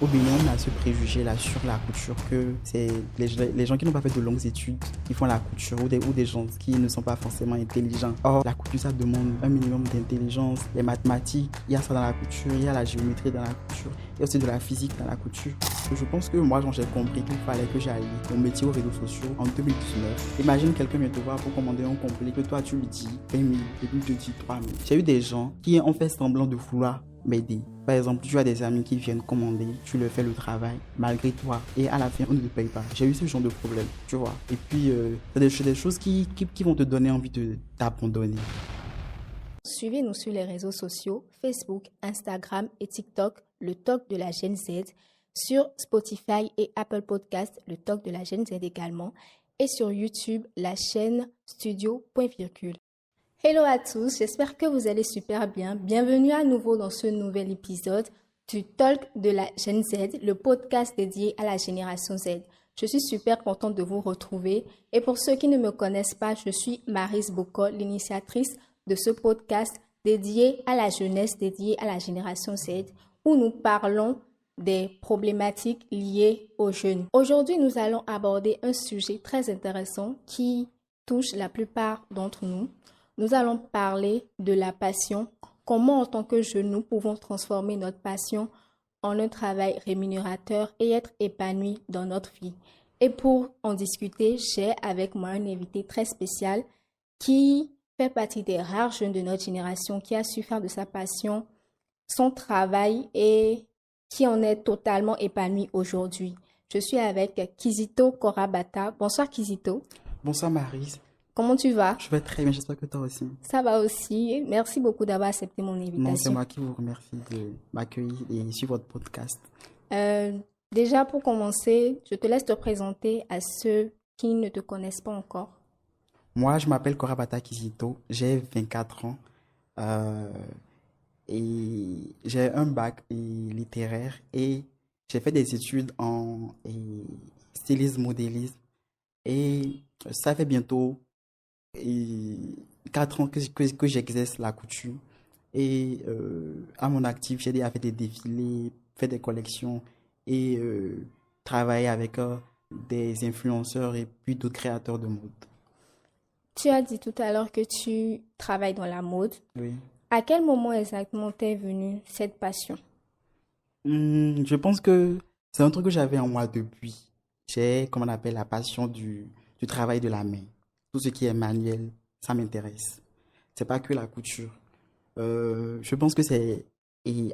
Au Bénin, on a ce préjugé-là sur la couture que c'est les gens qui n'ont pas fait de longues études qui font la couture ou des gens qui ne sont pas forcément intelligents. Or, la couture, ça demande un minimum d'intelligence. Les mathématiques, il y a ça dans la couture, il y a la géométrie dans la couture, il y a aussi de la physique dans la couture. Je pense que moi, quand j'ai compris qu'il fallait que j'aille mon métier aux réseaux sociaux en 2019, imagine quelqu'un vient te voir pour commander un complet, que toi tu lui dis 20 000 et puis il te dit 3 000. J'ai eu des gens qui ont fait semblant de vouloir m'aider. Par exemple, tu as des amis qui viennent commander, tu leur fais le travail malgré toi et à la fin, on ne te paye pas. J'ai eu ce genre de problème, tu vois. Et puis, c'est des choses qui vont te donner envie de t'abandonner. Suivez-nous sur les réseaux sociaux, Facebook, Instagram et TikTok, le Talk de la Gen Z, sur Spotify et Apple Podcast, le Talk de la Gen Z également, et sur YouTube, la chaîne Studio Point Virgule. Hello à tous, j'espère que vous allez super bien. Bienvenue à nouveau dans ce nouvel épisode du Talk de la Gen Z, le podcast dédié à la génération Z. Je suis super contente de vous retrouver et pour ceux qui ne me connaissent pas, je suis Maryse Bocol, l'initiatrice de ce podcast dédié à la jeunesse, dédié à la génération Z, où nous parlons des problématiques liées aux jeunes. Aujourd'hui, nous allons aborder un sujet très intéressant qui touche la plupart d'entre nous. Nous allons parler de la passion, comment en tant que jeunes nous pouvons transformer notre passion en un travail rémunérateur et être épanouis dans notre vie. Et pour en discuter, j'ai avec moi un invité très spécial qui fait partie des rares jeunes de notre génération qui a su faire de sa passion son travail et qui en est totalement épanoui aujourd'hui. Je suis avec Kizito Korabata. Bonsoir Kizito. Bonsoir Maryse. Comment tu vas? Je vais très bien, j'espère que toi aussi. Ça va aussi. Merci beaucoup d'avoir accepté mon Non, c'est invitation. moi qui vous remercie de m'accueillir et suivre votre podcast. Déjà, pour commencer, je te laisse te présenter à ceux qui ne te connaissent pas encore. Moi, je m'appelle Korabata Kizito, j'ai 24 ans et j'ai un bac littéraire et j'ai fait des études en stylisme, modélisme et ça fait bientôt 4 ans que j'exerce la couture. Et à mon actif, j'ai déjà fait des défilés, fait des collections et travaillé avec des influenceurs et puis d'autres créateurs de mode. Tu as dit tout à l'heure que tu travailles dans la mode. Oui. À quel moment exactement t'est venue cette passion? Je pense que c'est un truc que j'avais en moi depuis. J'ai, comme on appelle, la passion du travail de la main. Tout ce qui est manuel, ça m'intéresse. C'est pas que la couture. Je pense que c'est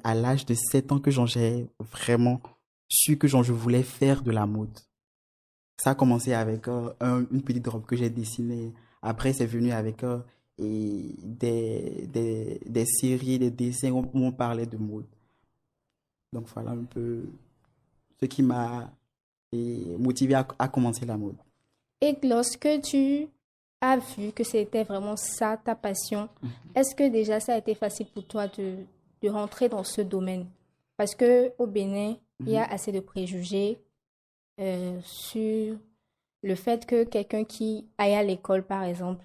à l'âge de 7 ans que j'ai vraiment su que je voulais faire de la mode. Ça a commencé avec une petite robe que j'ai dessinée. Après, c'est venu avec des séries, des dessins où on parlait de mode. Donc voilà un peu ce qui m'a motivé à commencer la mode. Et lorsque tu as vu que c'était vraiment ça, ta passion, est-ce que déjà ça a été facile pour toi de rentrer dans ce domaine? Parce qu'au Bénin, il y a assez de préjugés sur le fait que quelqu'un qui aille à l'école, par exemple,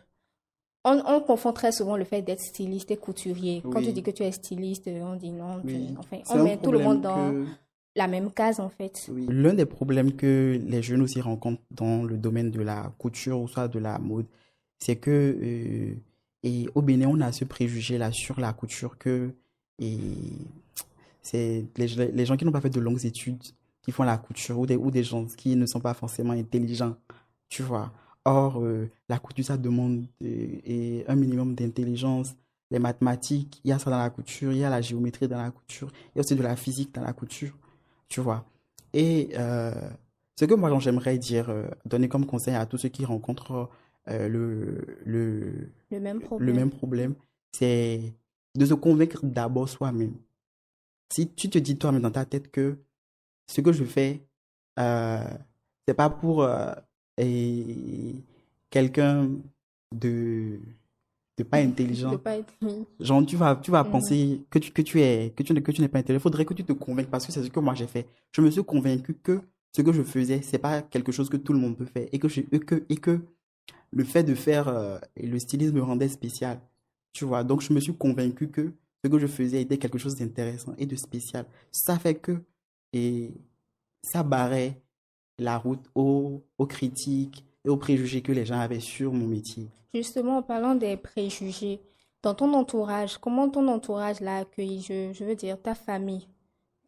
on confond très souvent le fait d'être styliste et couturier. Quand tu Oui. dis que tu es styliste, on dit non. Oui. Enfin, C'est on un met tout le monde dans problème la même case, en fait. oui. L'un des problèmes que les jeunes aussi rencontrent dans le domaine de la couture ou soit de la mode, c'est que et au Bénin, on a ce préjugé-là sur la couture que et c'est les gens qui n'ont pas fait de longues études qui font la couture ou des gens qui ne sont pas forcément intelligents, tu vois. Or, la couture, ça demande un minimum d'intelligence. Les mathématiques, il y a ça dans la couture, il y a la géométrie dans la couture, il y a aussi de la physique dans la couture, tu vois. Et ce que moi, j'aimerais dire, donner comme conseil à tous ceux qui rencontrent Le même le problème. même problème, c'est de se convaincre d'abord soi-même. Si tu te dis toi-même dans ta tête que ce que je fais, euh, c'est pas pour quelqu'un de, de pas De intelligent. pas être... Genre, tu vas Mhm. penser que tu n'es pas intelligent. Il faudrait que tu te convainques parce que c'est ce que moi j'ai fait. Je me suis convaincu que ce que je faisais, c'est pas quelque chose que tout le monde peut faire et que le fait de faire le stylisme me rendait spécial. Tu vois, donc je me suis convaincu que ce que je faisais était quelque chose d'intéressant et de spécial. Ça fait que Et ça barrait la route aux critiques et aux préjugés que les gens avaient sur mon métier. Justement, en parlant des préjugés, dans ton entourage, comment ton entourage l'a accueilli? Je veux dire, ta famille.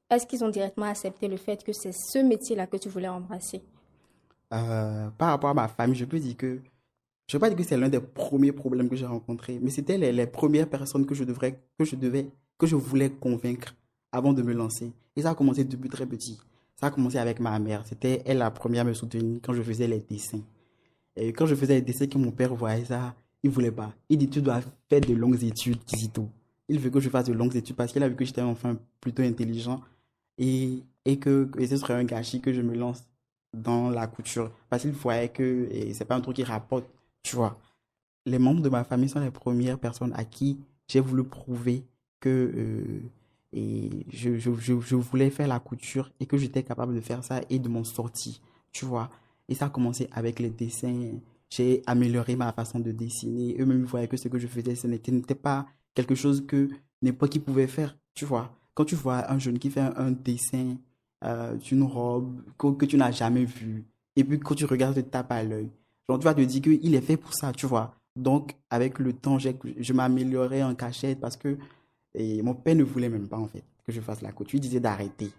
Est-ce qu'ils ont directement accepté le fait que c'est ce métier-là que tu voulais embrasser? Par rapport à ma famille, je ne vais pas dire que c'est l'un des premiers problèmes que j'ai rencontrés, mais c'était les premières personnes que je voulais convaincre avant de me lancer. Et ça a commencé depuis très petit. Ça a commencé avec ma mère. C'était elle la première à me soutenir quand je faisais les dessins. Et quand je faisais les dessins, que mon père voyait ça, il ne voulait pas. Il dit, tu dois faire de longues études, Kizito. Il veut que je fasse de longues études parce qu'il a vu que j'étais un enfant plutôt intelligent et ce serait un gâchis que je me lance dans la couture. Parce qu'il voyait que c'est pas un truc qui rapporte, tu vois. Les membres de ma famille sont les premières personnes à qui j'ai voulu prouver que je voulais faire la couture et que j'étais capable de faire ça et de m'en sortir, tu vois. Et ça a commencé avec les dessins. J'ai amélioré ma façon de dessiner. Eux-mêmes voyaient que ce que je faisais, ce n'était pas quelque chose que n'importe qui pouvait faire, tu vois. Quand tu vois un jeune qui fait un dessin d'une robe que tu n'as jamais vue, et puis quand tu regardes, tu te tapes à l'œil. Genre, tu vas te dire qu'il est fait pour ça, tu vois. Donc, avec le temps, je m'améliorais en cachette parce que mon père ne voulait même pas, en fait, que je fasse la couture. Il disait d'arrêter.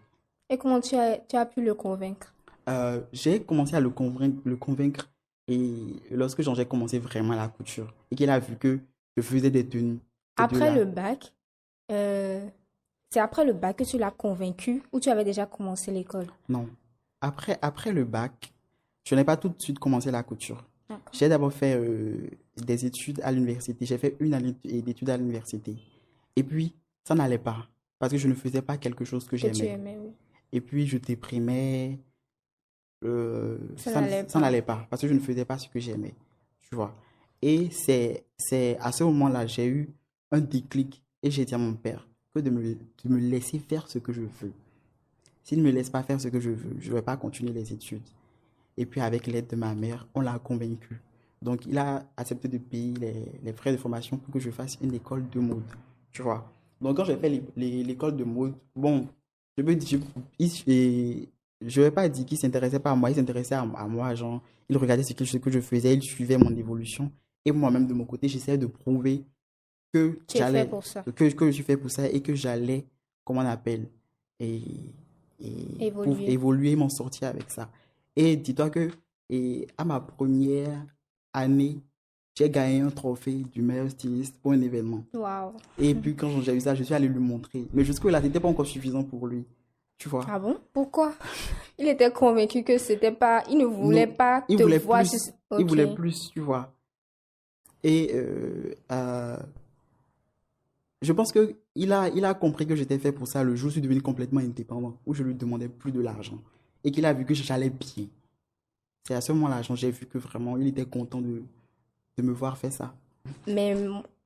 Et comment tu as pu le convaincre? J'ai commencé à le convaincre et lorsque j'ai commencé vraiment la couture et qu'il a vu que je faisais des tenues, c'est de Après là. le bac, euh, c'est après le bac que tu l'as convaincu ou tu avais déjà commencé l'école? Non. Après le bac, je n'ai pas tout de suite commencé la couture. D'accord. J'ai d'abord fait des études à l'université. J'ai fait une année d'études à l'université. Et puis, ça n'allait pas parce que je ne faisais pas quelque chose que Que tu j'aimais. aimais, oui. Et puis, je déprimais. Ça n'allait Ça pas. n'allait pas parce que je ne faisais pas ce que j'aimais, tu vois. Et c'est à ce moment-là, j'ai eu un déclic et j'ai dit à mon père que de me laisser faire ce que je veux. S'il ne me laisse pas faire ce que je veux, je ne vais pas continuer les études. Et puis, avec l'aide de ma mère, on l'a convaincu. Donc, il a accepté de payer les frais de formation pour que je fasse une école de mode, tu vois. Donc, quand j'ai fait l'école de mode, bon, je peux dire, je vais pas dire qu'il s'intéressait pas à moi, il s'intéressait à moi, genre, il regardait ce que je faisais, il suivait mon évolution. Et moi-même, de mon côté, j'essayais de prouver que Tu es fait pour ça. que je suis fait pour ça et que j'allais, comment on appelle, et, pour Évoluer. évoluer, m'en sortir avec ça. Et dis-toi que à ma première année, j'ai gagné un trophée du meilleur styliste pour un événement. Waouh. Et puis quand j'ai eu ça, je suis allé lui montrer. Mais jusque-là, c'était pas encore suffisant pour lui. Tu vois? Ah bon? Pourquoi? Il était convaincu que c'était pas, il ne voulait Non, pas il te voulait voir. plus. Il Ok. voulait plus, tu vois. Et je pense que il a compris que j'étais fait pour ça le jour où je suis devenu complètement indépendant, où je lui demandais plus de l'argent. Et qu'il a vu que j'allais bien. C'est à ce moment-là, j'ai vu que vraiment, il était content de me voir faire ça. Mais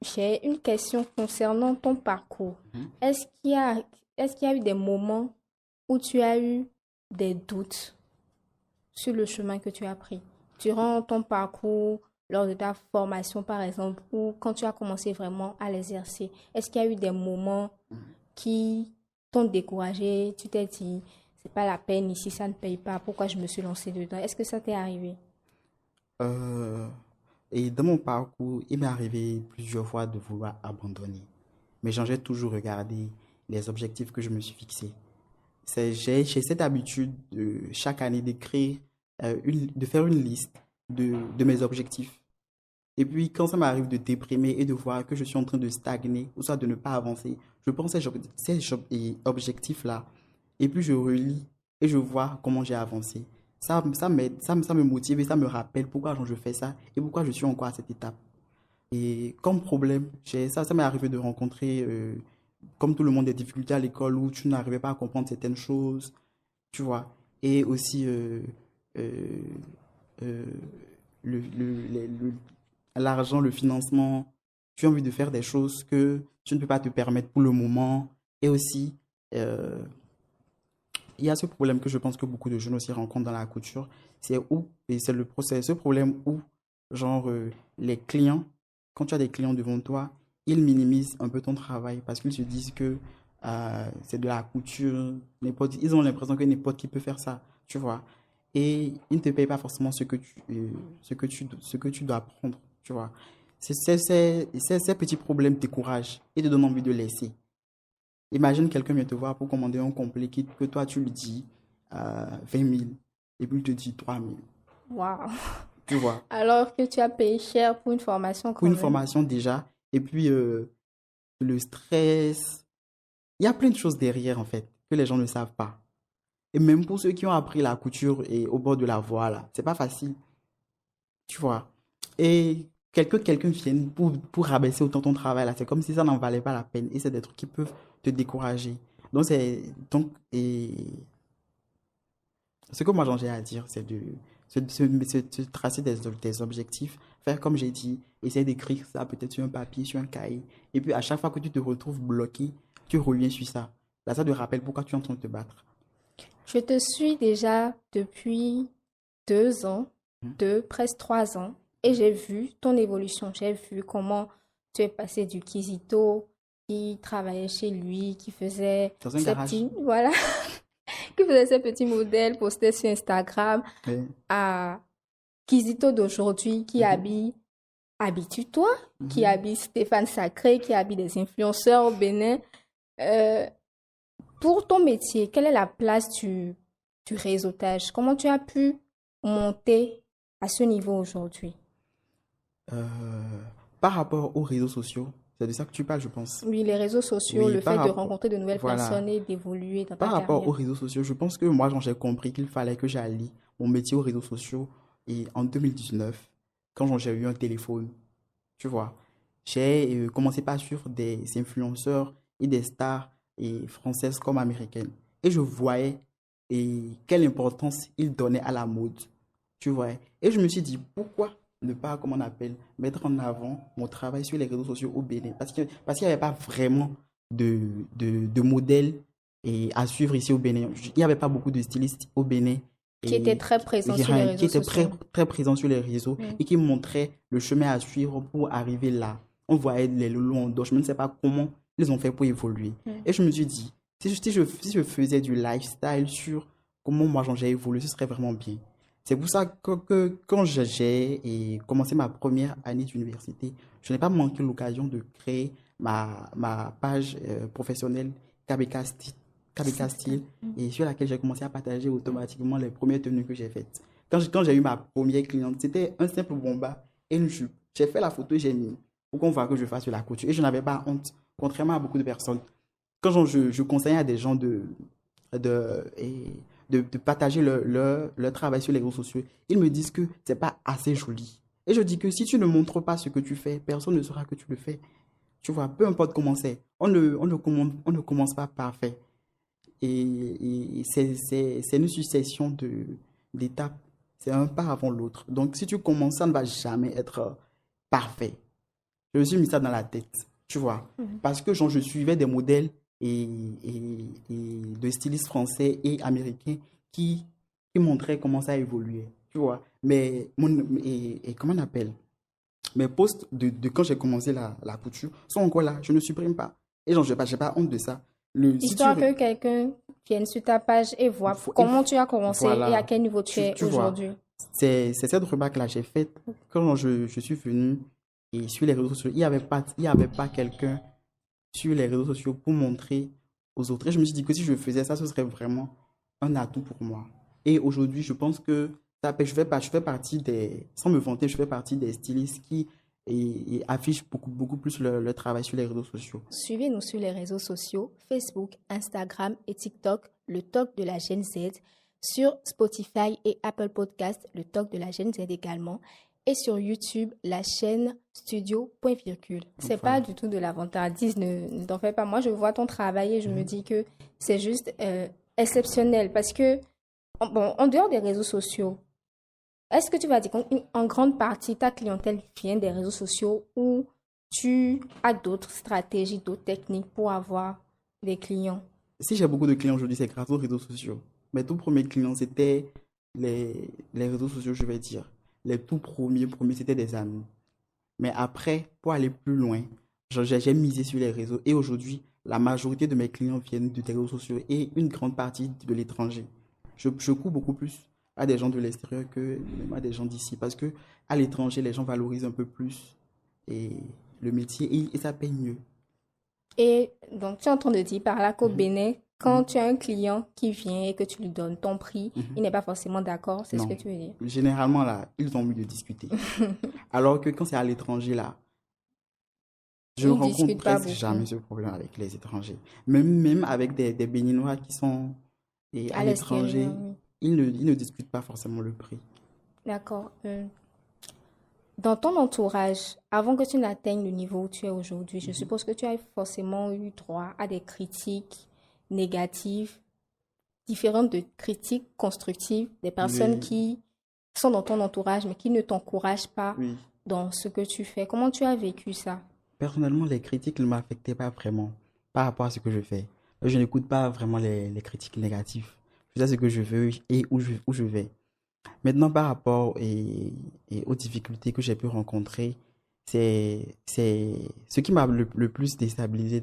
j'ai une question concernant ton parcours. Mhm. Est-ce qu'il y a, est-ce qu'il y a eu des moments où tu as eu des doutes sur le chemin que tu as pris? Durant ton parcours, lors de ta formation par exemple, ou quand tu as commencé vraiment à l'exercer, est-ce qu'il y a eu des moments qui t'ont découragé? Tu t'es dit, c'est pas la peine ici, ça ne paye pas, pourquoi je me suis lancée dedans? Est-ce que ça t'est arrivé? Euh, et dans mon parcours, il m'est arrivé plusieurs fois de vouloir abandonner. Mais j'ai toujours regardé les objectifs que je me suis fixés. J'ai cette habitude de chaque année d'écrire, de faire une liste de mes objectifs. Et puis, quand ça m'arrive de déprimer et de voir que je suis en train de stagner, ou soit de ne pas avancer, je pense à ces objectifs-là. Et puis, je relis et je vois comment j'ai avancé. Ça m'aide, ça me motive et ça me rappelle pourquoi je fais ça et pourquoi je suis encore à cette étape. Et comme problème, ça m'est arrivé de rencontrer, comme tout le monde, des difficultés à l'école où tu n'arrivais pas à comprendre certaines choses, tu vois. Et aussi, euh, euh, l'argent, le financement. Tu as envie de faire des choses que tu ne peux pas te permettre pour le moment. Et aussi, euh, il y a ce problème que je pense que beaucoup de jeunes aussi rencontrent dans la couture. Et c'est le procès, ce problème où, genre, les clients, quand tu as des clients devant toi, ils minimisent un peu ton travail parce qu'ils se disent que c'est de la couture. Ils ont l'impression que n'importe qui peut faire ça, tu vois. Et ils ne te payent pas forcément ce que tu dois apprendre, tu vois. Ces petits problèmes te découragent et te donnent envie de laisser. Imagine quelqu'un vient te voir pour commander un complet que toi tu lui dis 20 000 et puis il te dit 3 000. Waouh. Tu vois. Alors que tu as payé cher pour une formation quand Pour une même. formation déjà. Et puis le stress. Il y a plein de choses derrière en fait que les gens ne savent pas. Et même pour ceux qui ont appris la couture et au bord de la voie là, c'est pas facile. Tu vois. Et quelqu'un vienne pour rabaisser autant ton travail là, c'est comme si ça n'en valait pas la peine. Et c'est des trucs qui peuvent te décourager. Et ce que moi j'ai à dire, c'est de se tracer des objectifs, faire comme j'ai dit, essayer d'écrire ça peut-être sur un papier, sur un cahier. Et puis à chaque fois que tu te retrouves bloqué, tu reviens sur ça. Là, ça te rappelle pourquoi tu es en train de te battre. Je te suis déjà depuis 2 ans, presque 3 ans, et j'ai vu ton évolution. J'ai vu comment tu es passé du Kizito qui travaillait chez lui, qui faisait Dans un ses garage. petits, voilà, qui faisait ses petits modèles, postait sur Instagram, Mais, à Kizito d'aujourd'hui qui habille Habitue-toi, qui habille Stéphane Sacré, qui habille des influenceurs au Bénin. Euh, pour ton métier, quelle est la place du réseautage? Comment tu as pu monter à ce niveau aujourd'hui? euh, par rapport aux réseaux sociaux, c'est de ça que tu parles, je pense. Oui, les réseaux sociaux, Oui, le fait de rencontrer de nouvelles voilà. personnes et d'évoluer dans ta Par rapport aux carrière. réseaux sociaux, je pense que moi, quand j'ai compris qu'il fallait que j'allie mon métier aux réseaux sociaux, et en 2019, quand j'ai eu un téléphone, tu vois, j'ai commencé par suivre des influenceurs et des stars françaises comme américaines. Et je voyais quelle importance ils donnaient à la mode, tu vois. Et je me suis dit, pourquoi ne pas, comment on appelle, mettre en avant mon travail sur les réseaux sociaux au Bénin? Parce qu'il n'y avait pas vraiment de modèle à suivre ici au Bénin. Il n'y avait pas beaucoup de stylistes au Bénin Qui était et très présent sur les qui réseaux étaient sociaux. très présents sur les réseaux Mm. et qui montraient le chemin à suivre pour arriver là. On voyait les loulous en dos. Je ne sais pas comment ils ont fait pour évoluer. Mm. Et je me suis dit, si je faisais du lifestyle sur comment moi j'ai évolué, ce serait vraiment bien. C'est pour ça que quand j'ai commencé ma première année d'université, je n'ai pas manqué l'occasion de créer ma page professionnelle KBK Style et sur laquelle j'ai commencé à partager automatiquement les premières tenues que j'ai faites. Quand j'ai eu ma première cliente, c'était un simple bomba et une jupe. J'ai fait la photo et j'ai mis pour qu'on voit que je fasse de la couture. Et je n'avais pas honte, contrairement à beaucoup de personnes. Quand je conseille à des gens de partager leur travail sur les réseaux sociaux, ils me disent que c'est pas assez joli. Et je dis que si tu ne montres pas ce que tu fais, personne ne saura que tu le fais. Tu vois, peu importe comment c'est. On ne commence pas parfait. Et c'est une succession d'étapes. C'est un pas avant l'autre. Donc, si tu commences, ça ne va jamais être parfait. Je me suis mis ça dans la tête, tu vois. Parce que genre, je suivais des modèles et de stylistes français et américains qui montraient comment ça évoluait, tu vois. Comment on appelle? Mes posts de quand j'ai commencé la couture sont encore là. Je ne supprime pas. Et genre, j'ai pas honte de ça. Histoire que quelqu'un vienne sur ta page et voit comment tu as commencé et à quel niveau tu es aujourd'hui. C'est cette remarque-là que j'ai faite quand je suis venu et sur les réseaux sociaux. Il y avait pas quelqu'un sur les réseaux sociaux pour montrer aux autres. Et je me suis dit que si je faisais ça, ce serait vraiment un atout pour moi. Et aujourd'hui, je pense que je fais partie sans me vanter, je fais partie des stylistes qui affichent beaucoup plus leur travail sur les réseaux sociaux. Suivez-nous sur les réseaux sociaux, Facebook, Instagram et TikTok, le TOC de la Gen Z, sur Spotify et Apple Podcast, le TOC de la Gen Z également, et sur YouTube, la chaîne Studio Point Virgule. C'est pas du tout de la vantardise, ne t'en fais pas. Moi, je vois ton travail et je me dis que c'est juste exceptionnel parce que, en dehors des réseaux sociaux, est-ce que tu vas dire qu'en grande partie, ta clientèle vient des réseaux sociaux ou tu as d'autres stratégies, d'autres techniques pour avoir des clients? Si j'ai beaucoup de clients aujourd'hui, c'est grâce aux réseaux sociaux. Mes tout premiers clients, c'était les réseaux sociaux, je vais dire. Les tout premiers, c'était des amis. Mais après, pour aller plus loin, j'ai misé sur les réseaux. Et aujourd'hui, la majorité de mes clients viennent de des réseaux sociaux et une grande partie de l'étranger. Je cours beaucoup plus à des gens de l'extérieur que même à des gens d'ici parce que à l'étranger, les gens valorisent un peu plus et le métier et ça paye mieux. Et donc, tu es en train de dire par là qu'au Mhm, Bénin, quand mhm, tu as un client qui vient et que tu lui donnes ton prix, il mhm. n'est pas forcément d'accord, c'est ce que Non. tu veux dire. Généralement, là, ils ont envie de discuter. Alors que quand c'est à l'étranger, là, je Il ne rencontre discute pas presque beaucoup jamais ce problème avec les étrangers. Même avec des Béninois qui sont à à l'extérieur, l'étranger, oui. ils ne discutent pas forcément le prix. D'accord. Dans ton entourage, avant que tu n'atteignes le niveau où tu es aujourd'hui, je Mhm. suppose que tu as forcément eu droit à des critiques négatives, différentes de critiques constructives, des personnes Oui, qui sont dans ton entourage mais qui ne t'encouragent pas oui. dans ce que tu fais. Comment tu as vécu ça? Personnellement, les critiques ne m'affectaient pas vraiment par rapport à ce que je fais. Je n'écoute pas vraiment les critiques négatives. Je sais ce que je veux et où je vais. Maintenant, par rapport et aux difficultés que j'ai pu rencontrer, c'est ce qui m'a le plus déstabilisé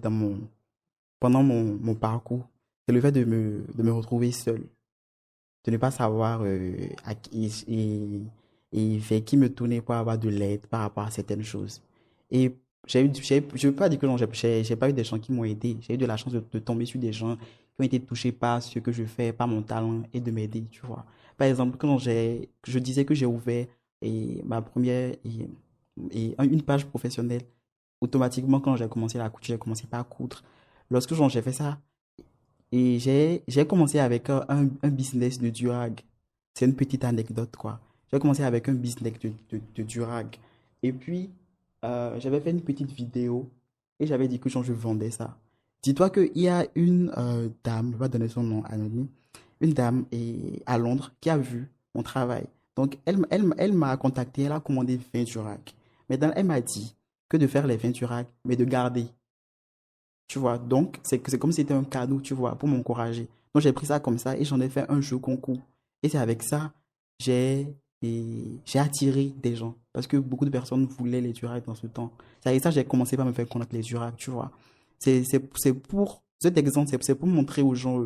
pendant mon parcours. C'est le fait de me retrouver seul, de ne pas savoir et vers qui me tourner pour avoir de l'aide par rapport à certaines choses. Et je ne veux pas dire que non, j'ai pas eu des gens qui m'ont aidé. J'ai eu de la chance de tomber sur des gens qui ont été touchés par ce que je fais, par mon talent et de m'aider, tu vois. Par exemple, je disais que j'ai ouvert ma première une page professionnelle, automatiquement, quand j'ai commencé la couture, j'ai commencé par coudre. Lorsque j'ai fait ça, et j'ai commencé avec un business de durag. C'est une petite anecdote, quoi. J'ai commencé avec un business de durag. Et puis, j'avais fait une petite vidéo et j'avais dit que genre, je vendais ça. Dis-toi qu'il y a une dame, je vais pas donner son nom anonyme, une dame à Londres qui a vu mon travail. Donc, elle m'a contacté, elle a commandé 20 durags. Maintenant, elle m'a dit que de faire les 20 durags, mais de garder. Tu vois, donc c'est comme si c'était un cadeau, tu vois, pour m'encourager. Donc j'ai pris ça comme ça et j'en ai fait un jeu concours. Et c'est avec ça, j'ai attiré des gens. Parce que beaucoup de personnes voulaient les Duracs dans ce temps. C'est avec ça que j'ai commencé par me faire connaître les Duracs, tu vois. C'est pour, cet exemple, c'est pour montrer aux gens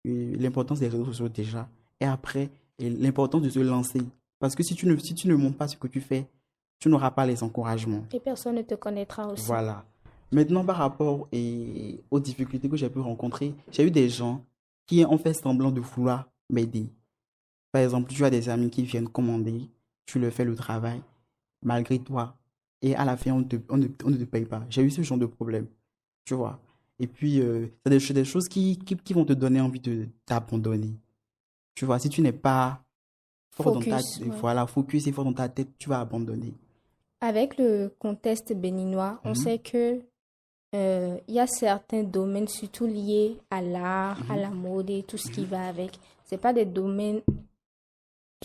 l'importance des réseaux sociaux déjà. Et après, l'importance de se lancer. Parce que si tu ne montres pas ce que tu fais, tu n'auras pas les encouragements. Et personne ne te connaîtra aussi. Voilà. Maintenant, par rapport aux difficultés que j'ai pu rencontrer, j'ai eu des gens qui ont fait semblant de vouloir m'aider. Par exemple, tu as des amis qui viennent commander, tu leur fais le travail, malgré toi, et à la fin, on ne te paye pas. J'ai eu ce genre de problème, tu vois. Et puis, c'est des choses qui vont te donner envie de t'abandonner. Tu vois, si tu n'es pas fort dans Focus, ouais. voilà, focus et fort dans ta tête, tu vas abandonner. Avec le contexte béninois, on Mhm, sait que il y a certains domaines, surtout liés à l'art, à mhm, la mode et tout ce qui mhm, va avec. C'est pas des domaines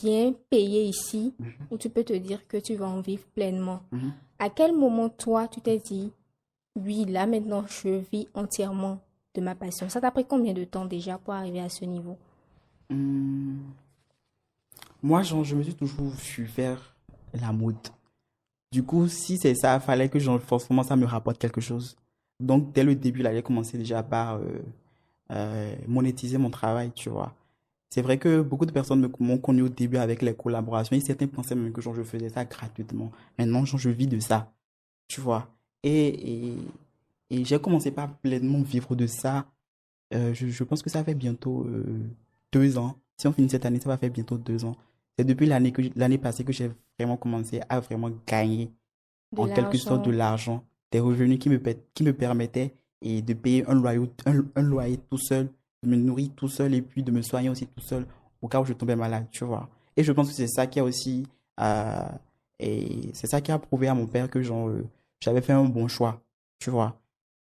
bien payés ici mhm, où tu peux te dire que tu vas en vivre pleinement. mhm. À quel moment, toi, tu t'es dit, oui, là maintenant, je vis entièrement de ma passion? Ça t'a pris combien de temps déjà pour arriver à ce niveau? Hum, Moi, genre, je me suis toujours vu vers la mode. Du coup, si c'est ça, il fallait que genre, forcément ça me rapporte quelque chose. Donc, dès le début, là, j'ai commencé déjà par monétiser mon travail, tu vois. C'est vrai que beaucoup de personnes m'ont connu au début avec les collaborations et certains pensaient même que genre, je faisais ça gratuitement. Maintenant, genre, je vis de ça, tu vois. Et, et, et j'ai commencé par pleinement vivre de ça. Je pense que ça fait bientôt 2 ans. Si on finit cette année, ça va faire bientôt 2 ans. C'est depuis l'année passée que j'ai vraiment commencé à vraiment gagner De en quelque sorte de l'argent. l'argent, des revenus qui me permettaient et de payer un loyer tout seul, de me nourrir tout seul et puis de me soigner aussi tout seul au cas où je tombais malade, tu vois. Et je pense que c'est ça qui a aussi, euh, et c'est ça qui a prouvé à mon père que genre, j'avais fait un bon choix, tu vois.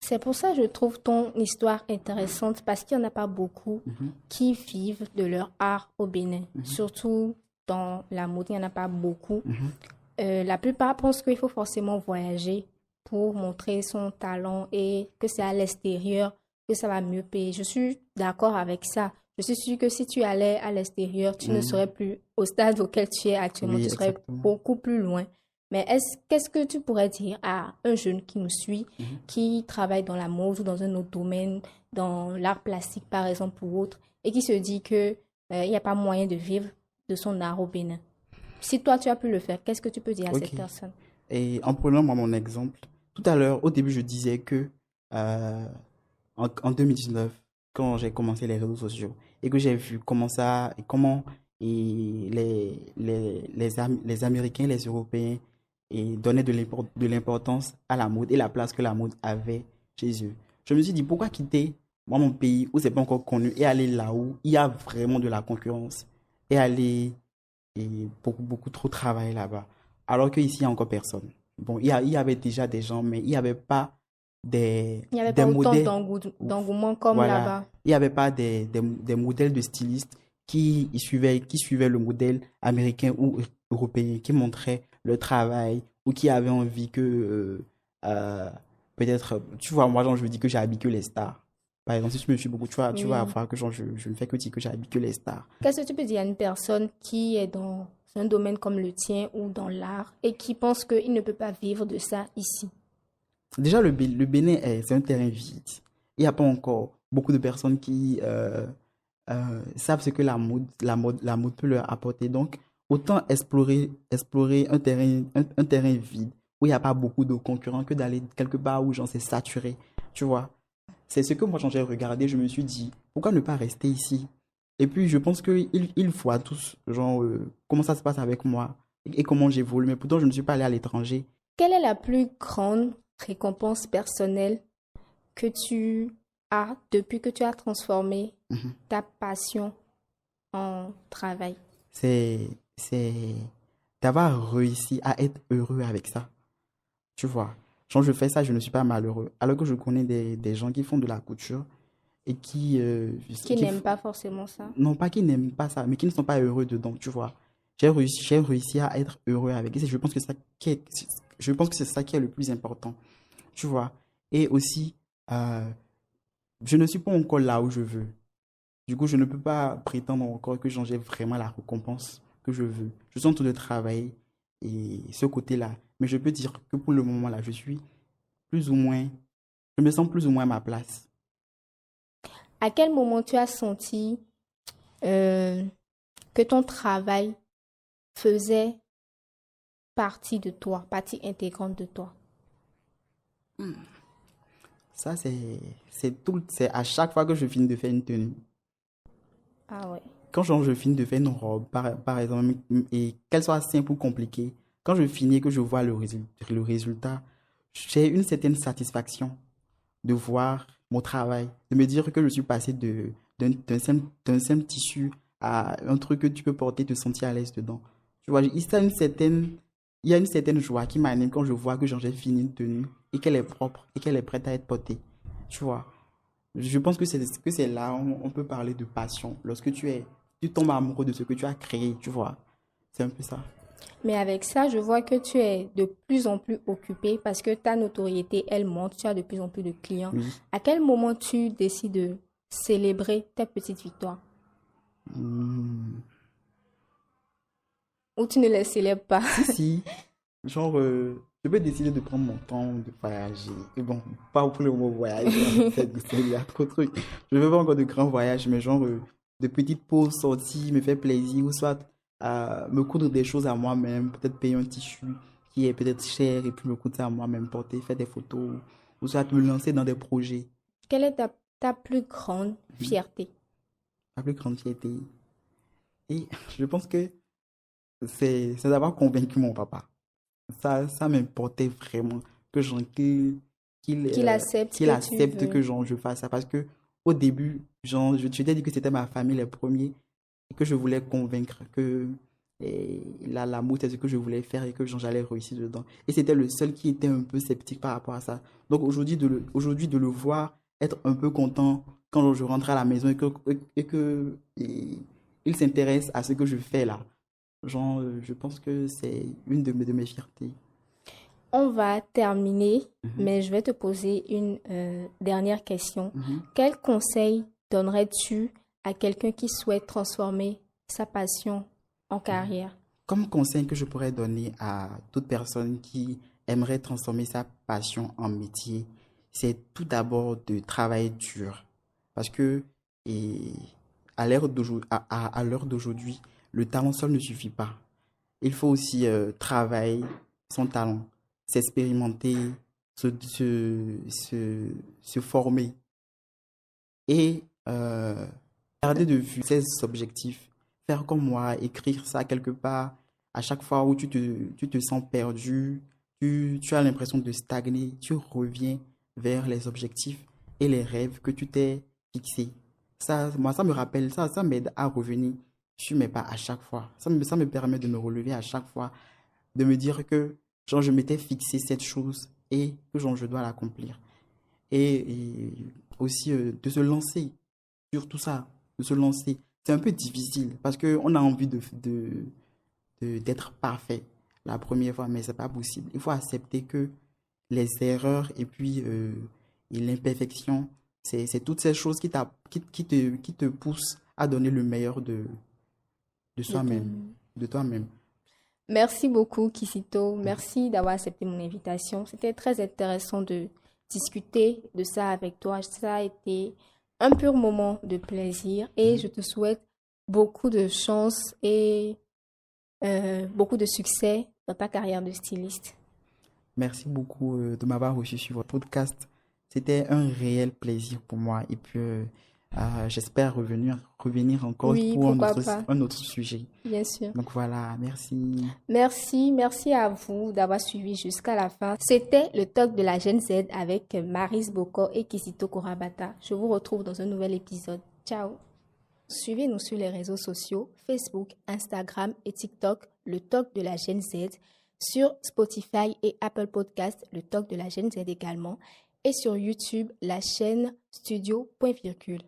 C'est pour ça que je trouve ton histoire intéressante parce qu'il n'y en a pas beaucoup Mhm, qui vivent de leur art au Bénin. mhm, Surtout dans la mode, il n'y en a pas beaucoup. mhm, La plupart pensent qu'il faut forcément voyager pour montrer son talent et que c'est à l'extérieur que ça va mieux payer. Je suis d'accord avec ça. Je suis sûre que si tu allais à l'extérieur, tu ne mhm. serais plus au stade auquel tu es actuellement, Oui, tu serais exactement. beaucoup plus loin. Mais qu'est-ce que tu pourrais dire à un jeune qui nous suit, qui travaille dans la mode ou dans un autre domaine, dans l'art plastique par exemple ou autre, et qui se dit que il n'y a pas moyen de vivre de son art au Bénin? Si toi, tu as pu le faire, qu'est-ce que tu peux dire à Ok. cette personne? Et en prenant moi mon exemple, tout à l'heure, au début, je disais que euh, en 2019, quand j'ai commencé les réseaux sociaux et que j'ai vu comment ça, et comment et les Américains, les Européens donnaient de l'importance à la mode et la place que la mode avait chez eux. Je me suis dit, pourquoi quitter moi, mon pays où c'est pas encore connu et aller là où il y a vraiment de la concurrence et aller et beaucoup trop travailler là-bas. Alors qu'ici, il n'y a encore personne. Bon, il y avait déjà des gens, mais il n'y avait pas Il n'y avait des pas autant modèles. d'engouement comme Voilà. là-bas. Il n'y avait pas des modèles de stylistes qui suivaient le modèle américain ou européen, qui montraient le travail ou qui avaient envie que, euh, peut-être, tu vois, moi, genre, je me dis que j'habille que les stars. Par exemple, si je me suis beaucoup, tu vas Oui. voir que genre, je ne fais que dire que j'habille que les stars. Qu'est-ce que tu peux dire à une personne qui est dans un domaine comme le tien ou dans l'art et qui pense qu'il ne peut pas vivre de ça ici? Déjà, le Bénin, c'est un terrain vide. Il n'y a pas encore beaucoup de personnes qui savent ce que la mode peut leur apporter. Donc, autant explorer un terrain vide où il n'y a pas beaucoup de concurrents que d'aller quelque part où j'en sais saturé. Tu vois, c'est ce que moi, quand j'ai regardé, je me suis dit, pourquoi ne pas rester ici? Et puis, je pense qu'il faut à tous, genre, comment ça se passe avec moi et comment j'évolue. Mais pourtant, je ne suis pas allé à l'étranger. Quelle est la plus grande récompense personnelle que tu as depuis que tu as transformé Mhm. ta passion en travail? C'est d'avoir réussi à être heureux avec ça. Tu vois, quand je fais ça, je ne suis pas malheureux. Alors que je connais des gens qui font de la couture et Qui n'aiment pas forcément ça? non pas qui n'aiment pas ça, mais qui ne sont pas heureux dedans, tu vois. J'ai réussi à être heureux avec. Et je pense que je pense que c'est ça qui est le plus important, tu vois. Et aussi, euh, je ne suis pas encore là où je veux. Du coup, je ne peux pas prétendre encore que j'ai vraiment la récompense que je veux. Je suis en train de travailler et ce côté-là. Mais je peux dire que pour le moment là, je suis plus ou moins, je me sens plus ou moins à ma place. À quel moment tu as senti euh, que ton travail faisait partie de toi, partie intégrante de toi? Ça, c'est à chaque fois que je finis de faire une tenue. Ah ouais. Quand je finis de faire une robe, par exemple, et qu'elle soit simple ou compliquée, quand je finis et que je vois le résultat, j'ai une certaine satisfaction de voir mon travail, de me dire que je suis passé d'un simple tissu à un truc que tu peux porter, te sentir à l'aise dedans. Tu vois, il y a une certaine joie qui m'anime quand je vois que j'ai fini une tenue et qu'elle est propre et qu'elle est prête à être portée. Tu vois, je pense que c'est là où on peut parler de passion. Lorsque tu tombes amoureux de ce que tu as créé, tu vois. C'est un peu ça. Mais avec ça, je vois que tu es de plus en plus occupé parce que ta notoriété, elle monte, tu as de plus en plus de clients. Oui. À quel moment tu décides de célébrer tes petites victoires? Hmm. Ou tu ne les célèbres pas? Si, si. Genre, je peux décider de prendre mon temps, de voyager. Et bon, pas pour le mot voyage, hein, il y a trop de trucs. Je ne veux pas encore de grands voyages, mais genre, de petites pauses sorties, me faire plaisir, ou soit me coudre des choses à moi-même, peut-être payer un tissu qui est peut-être cher, et puis me coudre ça à moi-même, porter, faire des photos, ou soit me lancer dans des projets. Quelle est ta plus grande Mhm. fierté? La plus grande fierté. Et je pense que c'est d'avoir convaincu mon papa. Ça m'importait vraiment que j'en qu'il Qu'il accepte qu'il que tu accepte veux. que genre, je fasse ça parce que au début genre, je t'ai dit que c'était ma famille les premiers et que je voulais convaincre que la mode c'est ce que je voulais faire et que genre, j'allais réussir dedans et c'était le seul qui était un peu sceptique par rapport à ça. Donc aujourd'hui de le voir être un peu content quand je rentre à la maison et il s'intéresse à ce que je fais là. Genre, je pense que c'est une de mes fiertés. On va terminer, Mhm, mais je vais te poser une dernière question. mhm. Quel conseil donnerais-tu à quelqu'un qui souhaite transformer sa passion en carrière? Comme conseil que je pourrais donner à toute personne qui aimerait transformer sa passion en métier, c'est tout d'abord de travailler dur. Parce que et à l'heure d'aujourd'hui, le talent seul ne suffit pas. Il faut aussi travailler son talent, s'expérimenter, se former et garder de vue ses objectifs. Faire comme moi, écrire ça quelque part. À chaque fois où tu te sens perdu, tu as l'impression de stagner, tu reviens vers les objectifs et les rêves que tu t'es fixés. Ça, moi, ça me rappelle, ça m'aide à revenir sur mes pas à chaque fois. Ça me permet de me relever à chaque fois, de me dire que genre, je m'étais fixé cette chose et que genre, je dois l'accomplir. Et aussi de se lancer sur tout ça, de se lancer. C'est un peu difficile parce qu'on a envie d'être parfait la première fois, mais c'est pas possible. Il faut accepter que les erreurs et puis et l'imperfection, c'est toutes ces choses qui te poussent à donner le meilleur de De soi-même, toi-même. de toi-même. Merci beaucoup, Kisito. Merci d'avoir accepté mon invitation. C'était très intéressant de discuter de ça avec toi. Ça a été un pur moment de plaisir et je te souhaite beaucoup de chance et beaucoup de succès dans ta carrière de styliste. Merci beaucoup de m'avoir reçu sur votre podcast. C'était un réel plaisir pour moi et puis j'espère revenir encore Oui, pour pourquoi pas, un autre sujet. bien sûr. Donc voilà, merci. Merci à vous d'avoir suivi jusqu'à la fin. C'était le talk de la Gen Z avec Maris Boko et Kisito Korabata. Je vous retrouve dans un nouvel épisode. Ciao. Suivez-nous sur les réseaux sociaux, Facebook, Instagram et TikTok, le talk de la Gen Z, sur Spotify et Apple Podcast, le talk de la Gen Z également, et sur YouTube, la chaîne Studio Point Virgule.